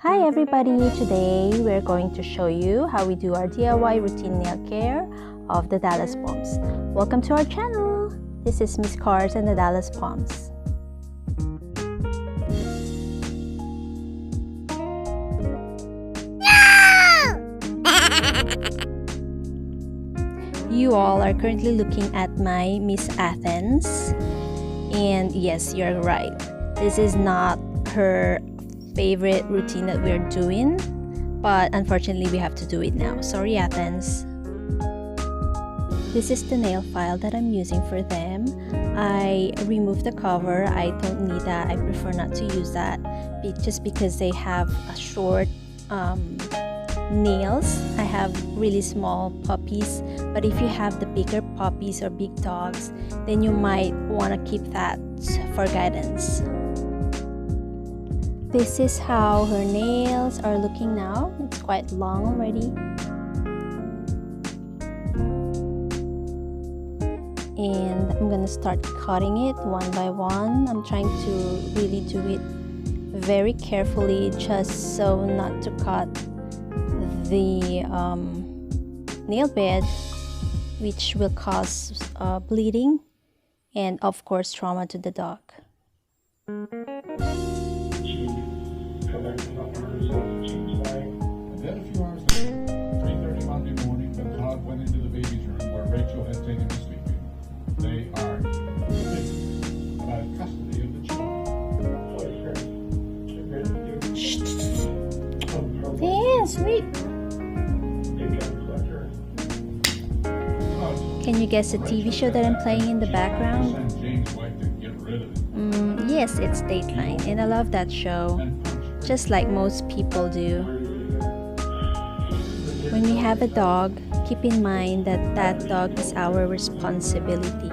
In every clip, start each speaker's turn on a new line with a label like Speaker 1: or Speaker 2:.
Speaker 1: Hi everybody! Today we're going to show you how we do our DIY routine nail care of the Dallas Poms. Welcome to our channel! This is Miss Karz and the Dallas Poms. You all are currently looking at my Miss Athens, and yes, you're right. This is not her favorite routine that we're doing, but unfortunately we have to do it now. Sorry, Athens. This is the nail file that I'm using for them. I removed the cover. I don't need that. I prefer not to use that just because they have a short nails. I have really small puppies, but if you have the bigger puppies or big dogs, then you might want to keep that for guidance. This is how her nails are looking now. It's quite long already. And I'm gonna start cutting it one by one. I'm trying to really do it very carefully just so not to cut the nail bed, which will cause bleeding and of course trauma to the dog.
Speaker 2: And then a few hours later, 3:30 Monday morning, when Todd went into the baby's room where Rachel had taken him sleeping, they are about custody of the child.
Speaker 1: Yeah, sweet. Can you guess the TV show that I'm playing in the background? Yes, it's Dateline, and I love that show, just like most people do. When we have a dog, keep in mind that that dog is our responsibility.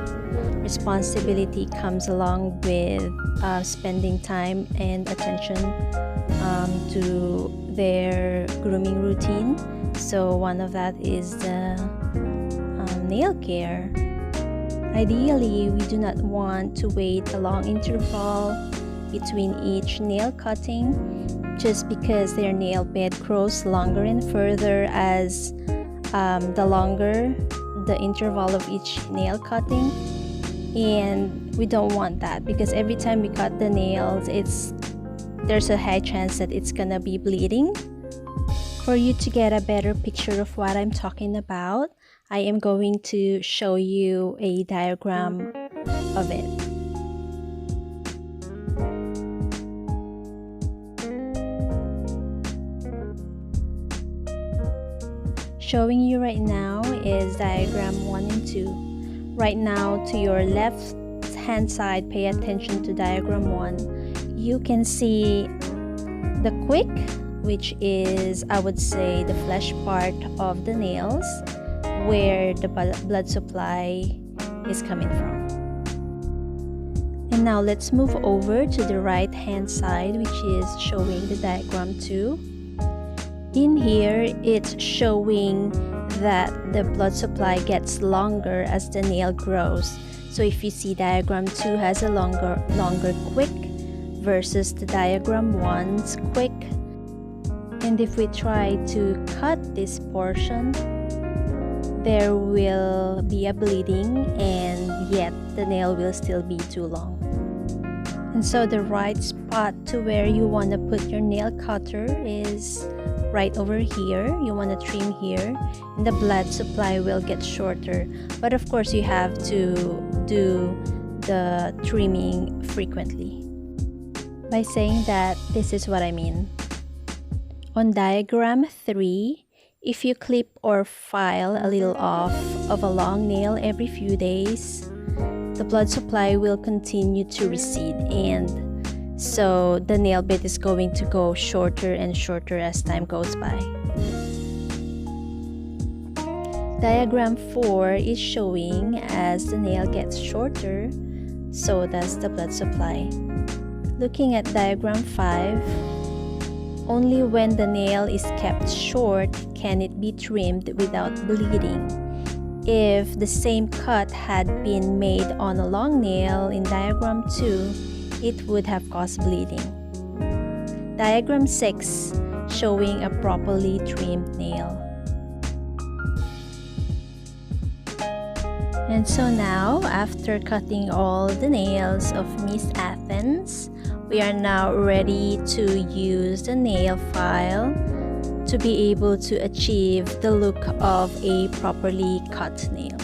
Speaker 1: Responsibility comes along with spending time and attention to their grooming routine. So one of that is the nail care. Ideally, we do not want to wait a long interval between each nail cutting, just because their nail bed grows longer and further as the longer the interval of each nail cutting. And we don't want that because every time we cut the nails, there's a high chance that it's gonna be bleeding. For you to get a better picture of what I'm talking about, I am going to show you a diagram of it. Showing you right now is diagram 1 and 2. Right now, to your left hand side, pay attention to diagram 1. You can see the quick, which is, I would say, the flesh part of the nails, where the blood supply is coming from. And now let's move over to the right hand side, which is showing the diagram 2. In here, it's showing that the blood supply gets longer as the nail grows. So if you see diagram 2 has a longer quick versus the diagram 1's quick. And if we try to cut this portion, there will be a bleeding, and yet the nail will still be too long. And so the right spot to where you want to put your nail cutter is right over here. You want to trim here, and the blood supply will get shorter. But of course, you have to do the trimming frequently. By saying that, this is what I mean. On diagram 3, if you clip or file a little off of a long nail every few days, the blood supply will continue to recede, and so the nail bed is going to go shorter and shorter as time goes by. Diagram 4 is showing as the nail gets shorter, so does the blood supply. Looking at diagram 5, only when the nail is kept short can it be trimmed without bleeding. If the same cut had been made on a long nail in diagram 2, it would have caused bleeding. Diagram 6, showing a properly trimmed nail. And so now, after cutting all the nails of Miss Athens, we are now ready to use the nail file to be able to achieve the look of a properly cut nail.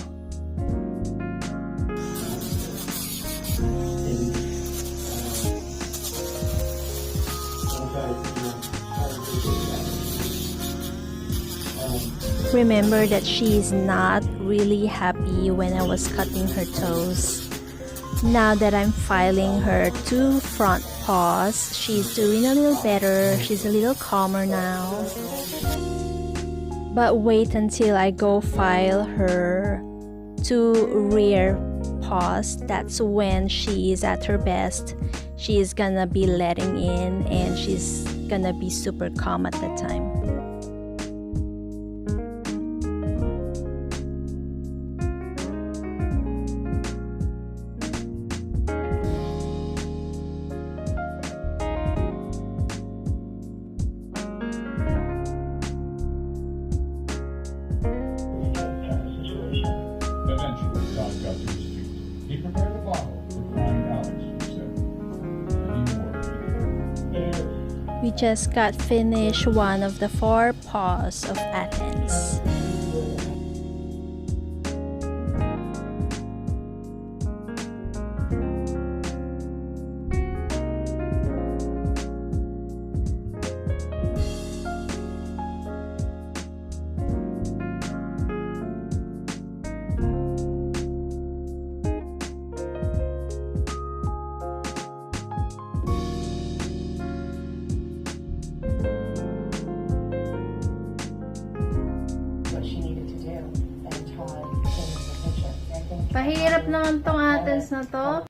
Speaker 1: Remember that she is not really happy when I was cutting her toes. Now that I'm filing her 2 front paws, she's doing a little better. She's a little calmer now. But wait until I go file her 2 rear paws. That's when she is at her best. She is gonna be letting in and she's gonna be super calm at that time.
Speaker 2: Eventually, God got to his feet. He prepared a bottle for crying Alex, he said. And he poured.
Speaker 1: We just got finished one of the 4 paws of Athens.
Speaker 3: Pahirap naman tong Athens na to.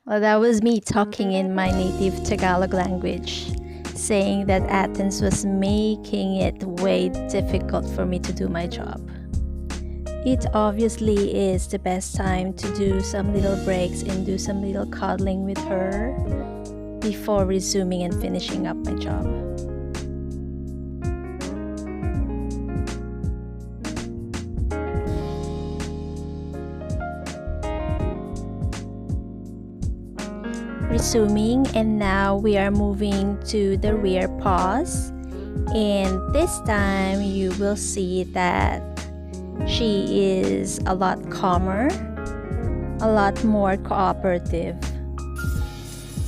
Speaker 1: Well, that was me talking in my native Tagalog language, saying that Athens was making it way difficult for me to do my job. It obviously is the best time to do some little breaks and do some little cuddling with her before resuming and finishing up my job. Resuming, and now we are moving to the rear paws, and this time you will see that she is a lot calmer, a lot more cooperative.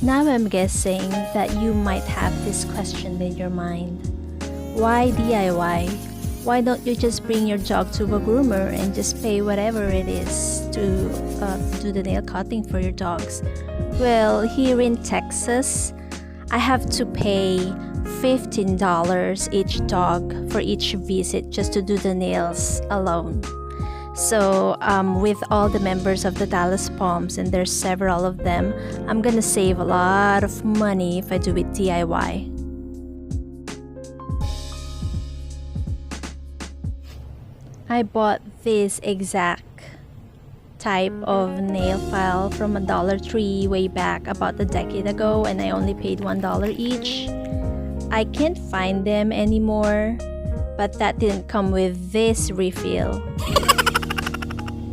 Speaker 1: Now I'm guessing that you might have this question in your mind: why DIY? Why don't you just bring your dog to a groomer and just pay whatever it is to do the nail cutting for your dogs? Well, here in Texas, I have to pay $15 each dog for each visit just to do the nails alone. So with all the members of the Dallas Poms, and there's several of them, I'm gonna save a lot of money if I do it DIY. I bought this exact type of nail file from a Dollar Tree way back about a decade ago, and I only paid $1 each. I can't find them anymore, but that didn't come with this refill.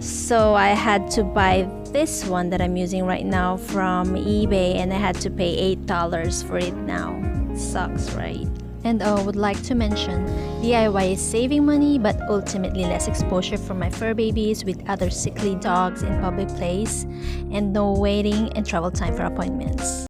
Speaker 1: So I had to buy this one that I'm using right now from eBay, and I had to pay $8 for it now. Sucks, right? And would like to mention, DIY is saving money but ultimately less exposure for my fur babies with other sickly dogs in public place, and no waiting and travel time for appointments.